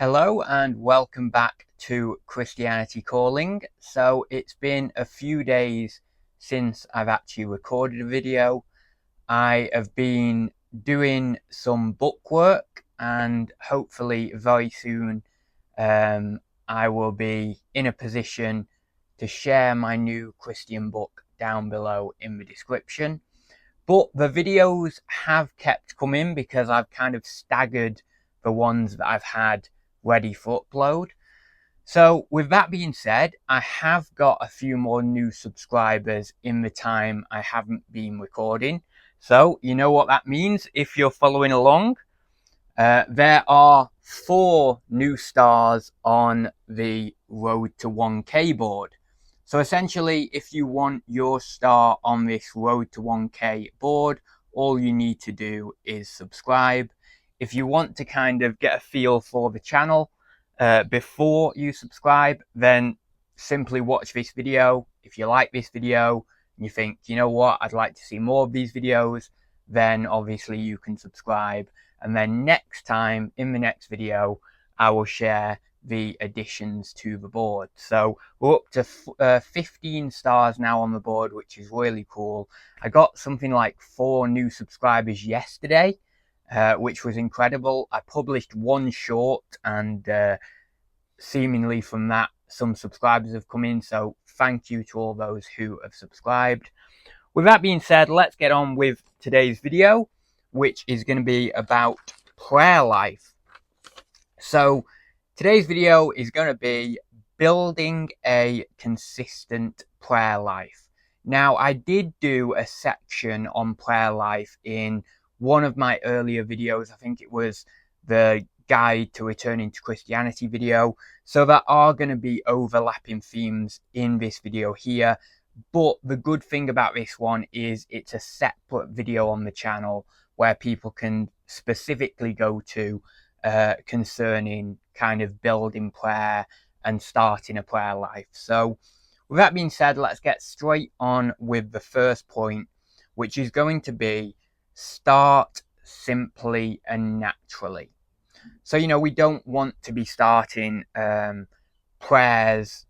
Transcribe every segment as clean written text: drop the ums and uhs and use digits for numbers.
Hello and welcome back to Christianity Calling. So it's been a few days since I've actually recorded a video. I have been doing some book work and hopefully very soon I will be in a position to share my new Christian book down below in the description. But the videos have kept coming because I've kind of staggered the ones that I've had ready for upload. So with that being said, I have got a few more new subscribers in the time I haven't been recording. So you know what that means if you're following along. There are 4 new stars on the Road to 1K board. So essentially, if you want your star on this Road to 1K board, all you need to do is subscribe. If you want to kind of get a feel for the channel before you subscribe, then simply watch this video. If you like this video and you think, you know what, I'd like to see more of these videos, then obviously you can subscribe. And then next time, in the next video, I will share the additions to the board. So we're up to 15 stars now on the board, which is really cool. I got something like 4 new subscribers yesterday, which was incredible. I published one short and seemingly from that, some subscribers have come in. So thank you to all those who have subscribed. With that being said, let's get on with today's video, which is going to be about prayer life. So today's video is going to be building a consistent prayer life. Now, I did do a section on prayer life in one of my earlier videos. I think it was the Guide to Returning to Christianity video. So there are going to be overlapping themes in this video here. But the good thing about this one is it's a separate video on the channel where people can specifically go to concerning kind of building prayer and starting a prayer life. So with that being said, let's get straight on with the first point, which is going to be start simply and naturally. So, we don't want to be starting prayers,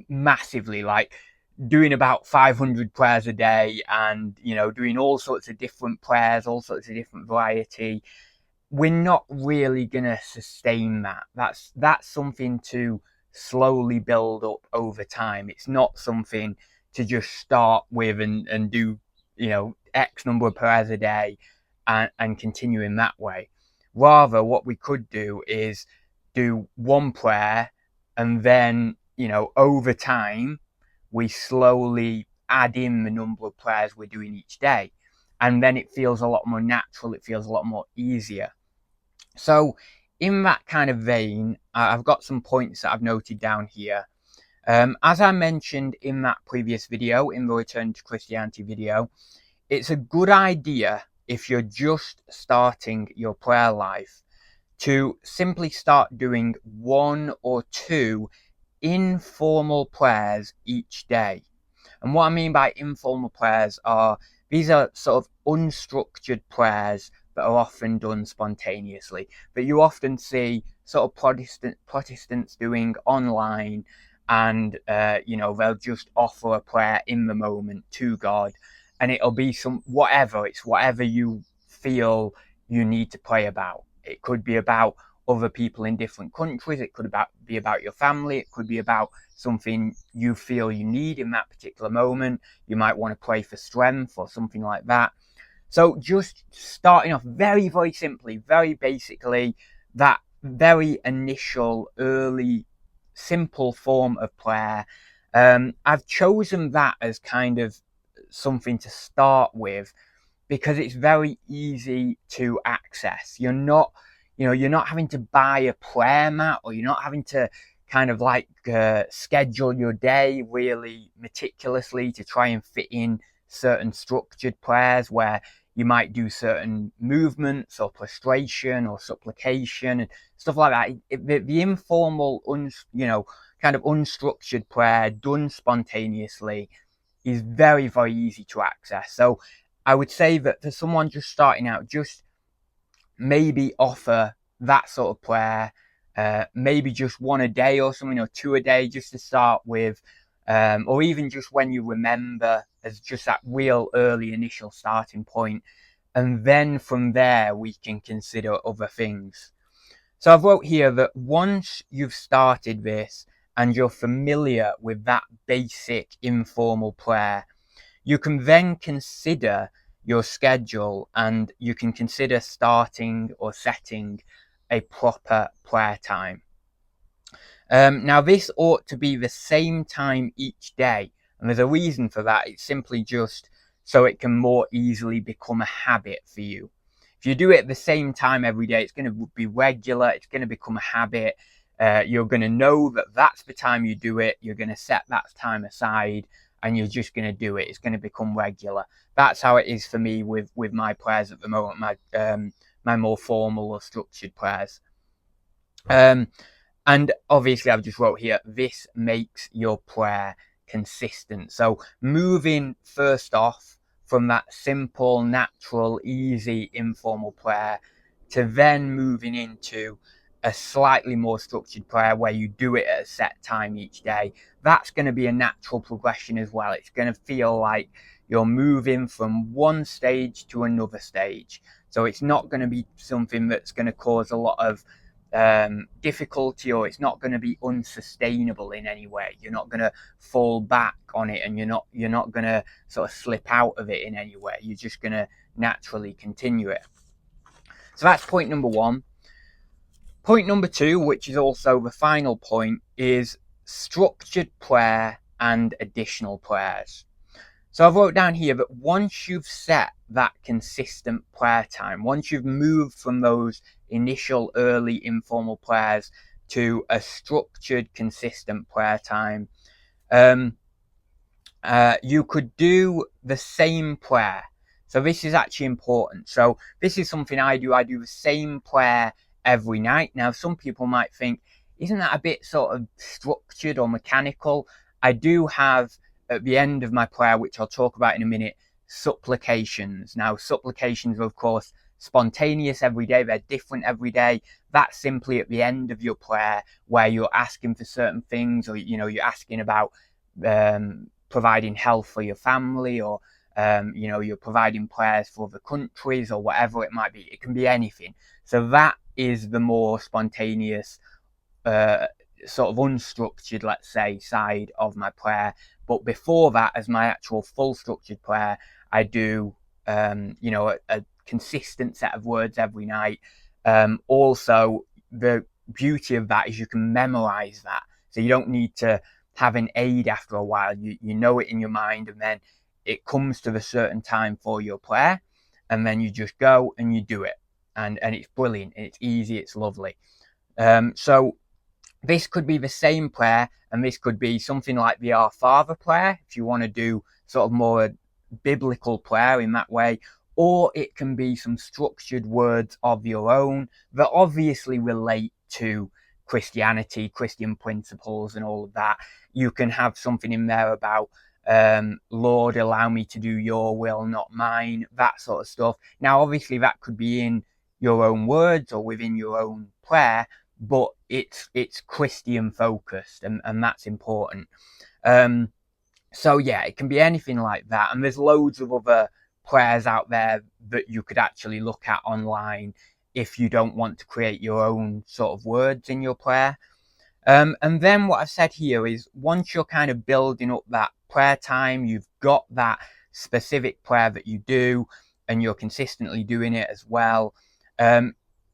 massively, like doing about 500 prayers a day and, doing all sorts of different prayers, all sorts of different variety. We're not really going to sustain that. That's something to slowly build up over time. It's not something to just start with and do, X number of prayers a day and continue in that way. Rather, what we could do is do one prayer and then, over time, we slowly add in the number of prayers we're doing each day. And then it feels a lot more natural. It feels a lot more easier. So in that kind of vein, I've got some points that I've noted down here. As I mentioned in that previous video, in the Return to Christianity video, it's a good idea if you're just starting your prayer life to simply start doing 1 or 2 informal prayers each day. And what I mean by informal prayers are, these are sort of unstructured prayers that are often done spontaneously, that you often see sort of Protestants doing online, and they'll just offer a prayer in the moment to God, and it'll be it's whatever you feel you need to pray about. It could be about other people in different countries. It could be about your family. It could be about something you feel you need in that particular moment. You might want to pray for strength or something like that. So just starting off very, very simply, very basically, that very initial, early, simple form of prayer. I've chosen that as kind of something to start with because it's very easy to access. You're not having to buy a prayer mat, or you're not having to kind of like schedule your day really meticulously to try and fit in certain structured prayers where you might do certain movements or prostration or supplication and stuff like that. The informal, kind of unstructured prayer done spontaneously is very, very easy to access. So I would say that for someone just starting out, just maybe offer that sort of prayer maybe just one a day or something, or two a day, just to start with, or even just when you remember, as just that real early initial starting point. And then from there, we can consider other things. So I've wrote here that once you've started this and you're familiar with that basic informal prayer, you can then consider your schedule, and you can consider starting or setting a proper prayer time. Now, this ought to be the same time each day, and there's a reason for that. It's simply just so it can more easily become a habit for you. If you do it at the same time every day, it's going to be regular, it's going to become a habit. You're going to know that that's the time you do it, you're going to set that time aside, and you're just going to do it. It's going to become regular. That's how it is for me with my prayers at the moment, my more formal or structured prayers. And obviously, I've just wrote here, this makes your prayer consistent. So moving first off from that simple, natural, easy, informal prayer to then moving into a slightly more structured prayer where you do it at a set time each day, that's going to be a natural progression as well. It's going to feel like you're moving from one stage to another stage. So it's not going to be something that's going to cause a lot of difficulty, or it's not going to be unsustainable in any way. You're not going to fall back on it, and you're not going to sort of slip out of it in any way. You're just going to naturally continue it. So that's point number one. Point number two, which is also the final point, is structured prayer and additional prayers. So I've wrote down here that once you've set that consistent prayer time, once you've moved from those initial early informal prayers to a structured, consistent prayer time, you could do the same prayer. So this is actually important. So this is something I do. I do the same prayer every night. Now, some people might think, isn't that a bit sort of structured or mechanical? I do have, at the end of my prayer, which I'll talk about in a minute, supplications. Now, supplications are, of course, spontaneous every day. They're different every day. That's simply at the end of your prayer where you're asking for certain things, or, you're asking about providing health for your family, or, you're providing prayers for other countries, or whatever it might be. It can be anything. So that is the more spontaneous, sort of unstructured, let's say, side of my prayer. But before that, as my actual full structured prayer, I do, a consistent set of words every night. Also, the beauty of that is you can memorize that. So you don't need to have an aid after a while. You know it in your mind, and then it comes to the certain time for your prayer, and then you just go and you do it. And it's brilliant. It's easy. It's lovely. So this could be the same prayer, and this could be something like the Our Father prayer, if you want to do sort of more biblical prayer in that way, or it can be some structured words of your own that obviously relate to Christianity, Christian principles, and all of that. You can have something in there about, Lord, allow me to do your will, not mine, that sort of stuff. Now, obviously, that could be in your own words or within your own prayer, but it's Christian focused, and that's important. So yeah, it can be anything like that, and there's loads of other prayers out there that you could actually look at online if you don't want to create your own sort of words in your prayer. And then what I've said here is, once you're kind of building up that prayer time, you've got that specific prayer that you do, and you're consistently doing it as well,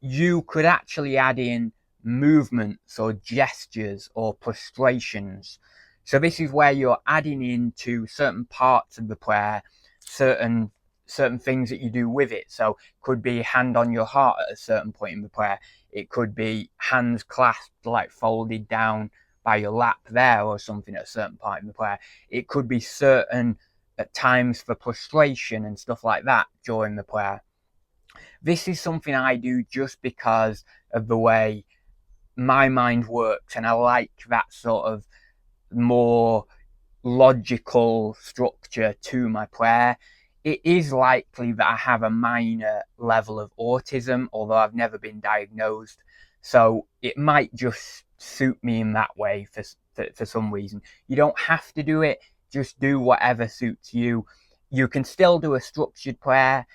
you could actually add in movements or gestures or prostrations. So this is where you're adding into certain parts of the prayer, certain things that you do with it. So it could be hand on your heart at a certain point in the prayer. It could be hands clasped, like folded down by your lap there, or something at a certain point in the prayer. It could be certain at times for prostration and stuff like that during the prayer. This is something I do just because of the way my mind works, and I like that sort of more logical structure to my prayer. It is likely that I have a minor level of autism, although I've never been diagnosed. So it might just suit me in that way for some reason. You don't have to do it. Just do whatever suits you. You can still do a structured prayer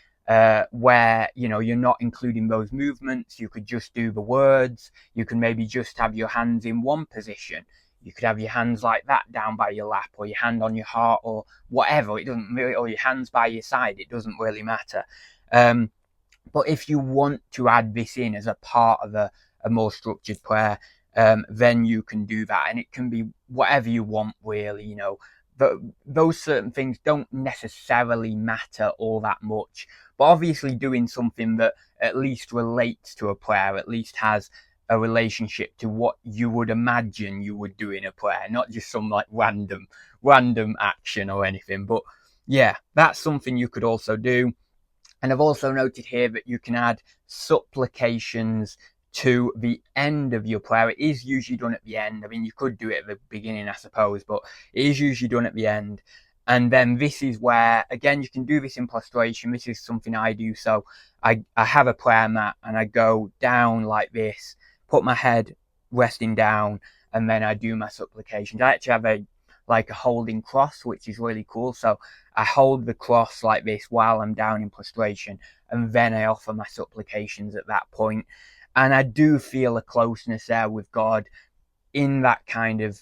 where you're not including those movements. You could just do the words. You can maybe just have your hands in one position. You could have your hands like that down by your lap, or your hand on your heart, or whatever. It doesn't really, or your hands by your side. It doesn't really matter. But if you want to add this in as a part of a more structured prayer, then you can do that, and it can be whatever you want, really. But those certain things don't necessarily matter all that much. But obviously, doing something that at least relates to a prayer, at least has a relationship to what you would imagine you would do in a prayer, not just some like random action or anything. But yeah, that's something you could also do. And I've also noted here that you can add supplications to the end of your prayer. It is usually done at the end. I mean, you could do it at the beginning, I suppose, but it is usually done at the end. And then this is where, again, you can do this in prostration. This is something I do. So I have a prayer mat and I go down like this, put my head resting down, and then I do my supplications. I actually have a holding cross, which is really cool. So I hold the cross like this while I'm down in prostration, and then I offer my supplications at that point. And I do feel a closeness there with God in that kind of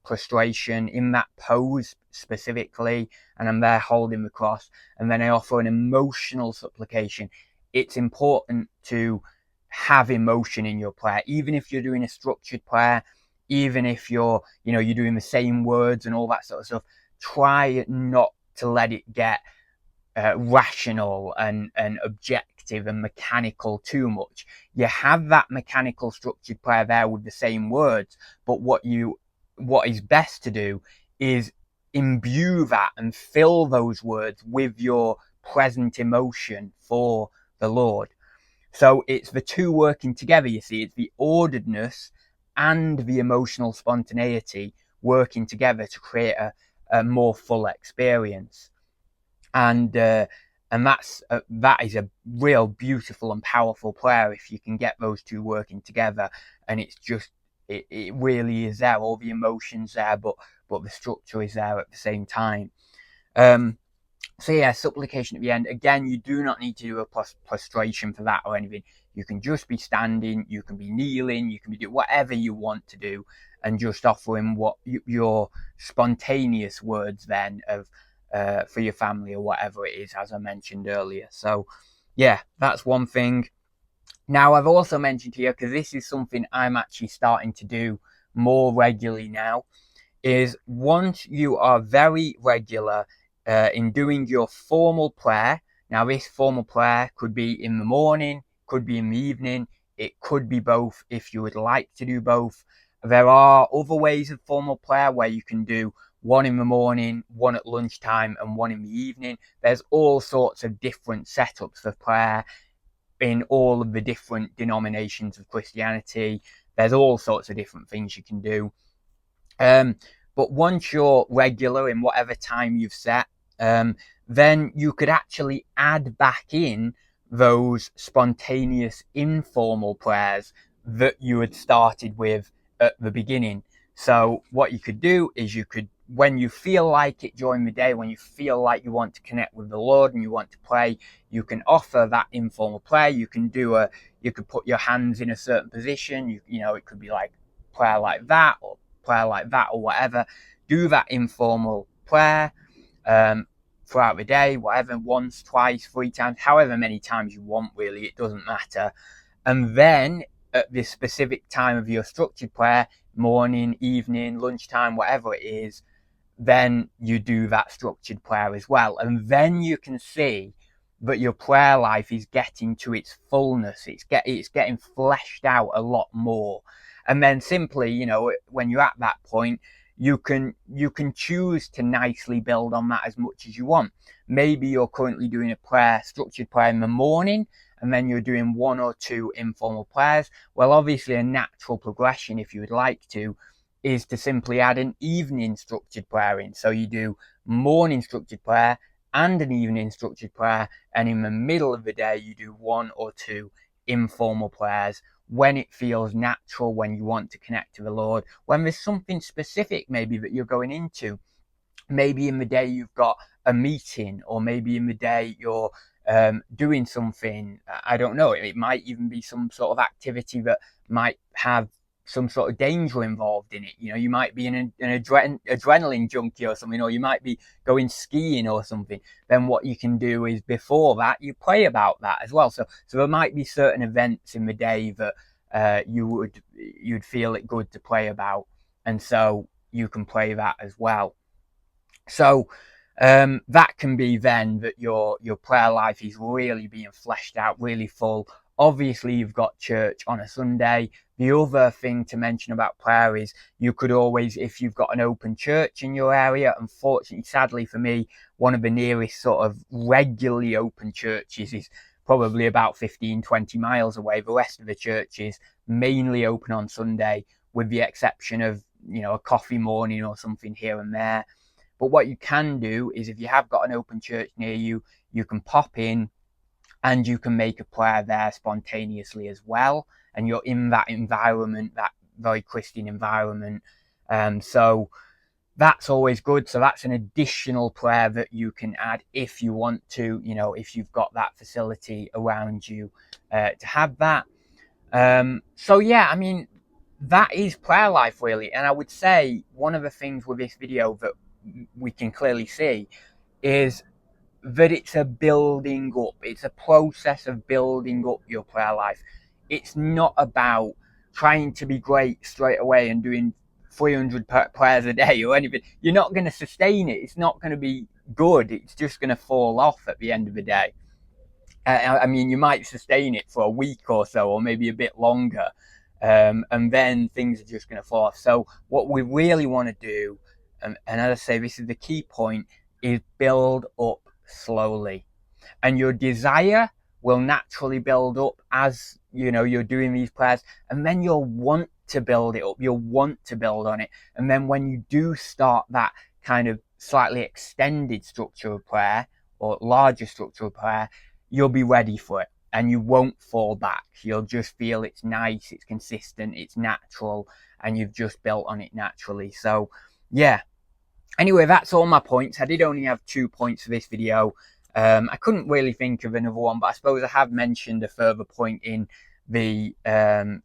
prostration, in that pose specifically. And I'm there holding the cross, and then I offer an emotional supplication. It's important to have emotion in your prayer, even if you're doing a structured prayer, even if you're doing the same words and all that sort of stuff. Try not to let it get rational and objective and mechanical too much. You have that mechanical structured prayer there with the same words, but what is best to do is imbue that and fill those words with your present emotion for the Lord. So it's the two working together, you see. It's the orderedness and the emotional spontaneity working together to create a more full experience. And that is a real beautiful and powerful prayer if you can get those two working together. And it's just, it really is there, all the emotions there, but the structure is there at the same time. So yeah, supplication at the end. Again, you do not need to do a prostration for that or anything. You can just be standing, you can be kneeling, you can be doing whatever you want to do, and just offering what your spontaneous words then of for your family or whatever it is, as I mentioned earlier. So yeah, that's one thing. Now, I've also mentioned here, because this is something I'm actually starting to do more regularly now, is once you are very regular in doing your formal prayer. Now, this formal prayer could be in the morning, could be in the evening, it could be both if you would like to do both. There are other ways of formal prayer where you can do one in the morning, one at lunchtime, and one in the evening. There's all sorts of different setups for prayer in all of the different denominations of Christianity. There's all sorts of different things you can do. But once you're regular in whatever time you've set, then you could actually add back in those spontaneous informal prayers that you had started with at the beginning. So what you could do is when you feel like it during the day, when you feel like you want to connect with the Lord and you want to pray, you can offer that informal prayer. You could put your hands in a certain position. It could be like prayer like that, or prayer like that, or whatever. Do that informal prayer throughout the day, whatever, once, twice, 3 times, however many times you want, really, it doesn't matter. And then at this specific time of your structured prayer, morning, evening, lunchtime, whatever it is, then you do that structured prayer as well. And then you can see that your prayer life is getting to its fullness. It's getting fleshed out a lot more. And then simply, when you're at that point, you can choose to nicely build on that as much as you want. Maybe you're currently doing a structured prayer in the morning, and then you're doing 1 or 2 informal prayers. Well, obviously a natural progression, if you would like to, is to simply add an evening structured prayer in. So you do morning structured prayer and an evening structured prayer, and in the middle of the day you do 1 or 2 informal prayers when it feels natural, when you want to connect to the Lord, when there's something specific maybe that you're going into. Maybe in the day you've got a meeting, or maybe in the day you're doing something. I don't know. It might even be some sort of activity that might have some sort of danger involved in it. You know, you might be an adrenaline junkie or something, or you might be going skiing or something. Then what you can do is, before that, you pray about that as well. So there might be certain events in the day that you'd feel it good to pray about, and so you can pray that as well. So that can be then that your prayer life is really being fleshed out, really full. Obviously, you've got church on a Sunday. The other thing to mention about prayer is you could always, if you've got an open church in your area, unfortunately, sadly for me, one of the nearest sort of regularly open churches is probably about 15-20 miles away. The rest of the churches mainly open on Sunday, with the exception of, you know, a coffee morning or something here and there. But what you can do is, if you have got an open church near you, you can pop in and you can make a prayer there spontaneously as well. And you're in that environment, that very Christian environment. So that's always good. So that's an additional prayer that you can add if you want to, you know, if you've got that facility around you to have that. So yeah, I mean, that is prayer life really. And I would say one of the things with this video that we can clearly see is that it's a building up. It's a process of building up your prayer life. It's not about trying to be great straight away and doing 300 prayers a day or anything. You're not going to sustain it. It's not going to be good. It's just going to fall off at the end of the day. I mean, you might sustain it for a week or so, or maybe a bit longer, and then things are just going to fall off. So what we really want to do, and as I say, this is the key point, is build up slowly. And your desire will naturally build up as, you know, you're doing these prayers, and then you'll want to build it up. You'll want to build on it. And then when you do start that kind of slightly extended structure of prayer, or larger structure of prayer, you'll be ready for it, and you won't fall back. You'll just feel it's nice, it's consistent, it's natural, and you've just built on it naturally. So yeah, anyway, that's all my points. I did only have 2 points for this video. I couldn't really think of another one, but I suppose I have mentioned a further point in the,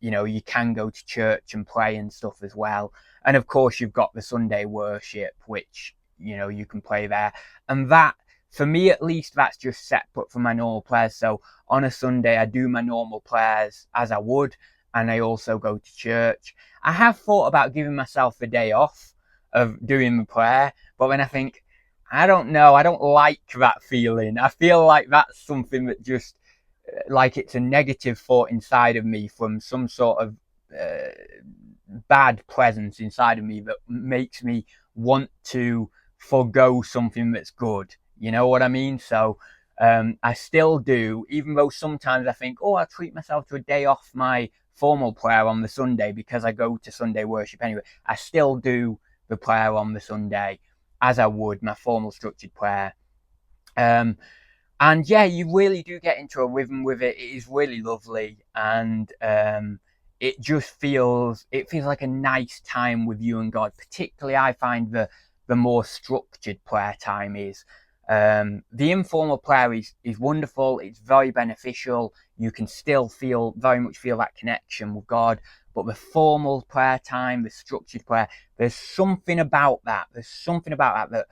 you know, you can go to church and pray and stuff as well. And of course, you've got the Sunday worship, which, you know, you can pray there. And that, for me at least, that's just separate from my normal prayers. So on a Sunday, I do my normal prayers as I would, and I also go to church. I have thought about giving myself a day off of doing the prayer, but then I think, I don't know, I don't like that feeling. I feel like that's something that just, like, it's a negative thought inside of me from some sort of bad presence inside of me that makes me want to forgo something that's good. You know what I mean? So I still do, even though sometimes I think, oh, I'll treat myself to a day off my formal prayer on the Sunday because I go to Sunday worship anyway. I still do the prayer on the Sunday as I would my formal structured prayer. And yeah, you really do get into a rhythm with it. It is really lovely, and it just feels like a nice time with you and God. Particularly, I find the more structured prayer time is. The informal prayer is wonderful. It's very beneficial. You can still very much feel that connection with God. But the formal prayer time, the structured prayer, there's something about that. That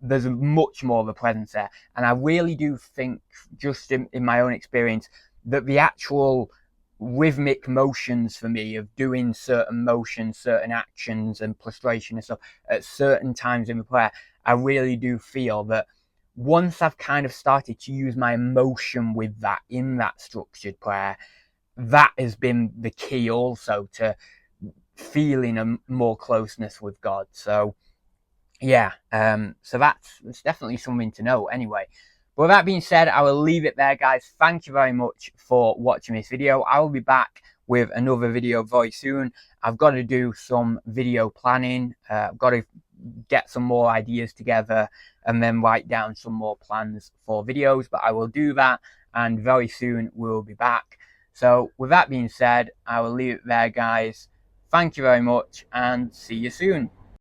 there's much more of a presence there. And I really do think, just in my own experience, that the actual rhythmic motions for me of doing certain motions, certain actions and prostration and stuff at certain times in the prayer, I really do feel that once I've kind of started to use my emotion with that in that structured prayer, that has been the key also to feeling a more closeness with God. So yeah, so that's definitely something to know anyway. But with that being said, I will leave it there, guys. Thank you very much for watching this video. I will be back with another video very soon. I've got to do some video planning. I've got to get some more ideas together and then write down some more plans for videos. But I will do that, and very soon we'll be back. So with that being said, I will leave it there, guys. Thank you very much and see you soon.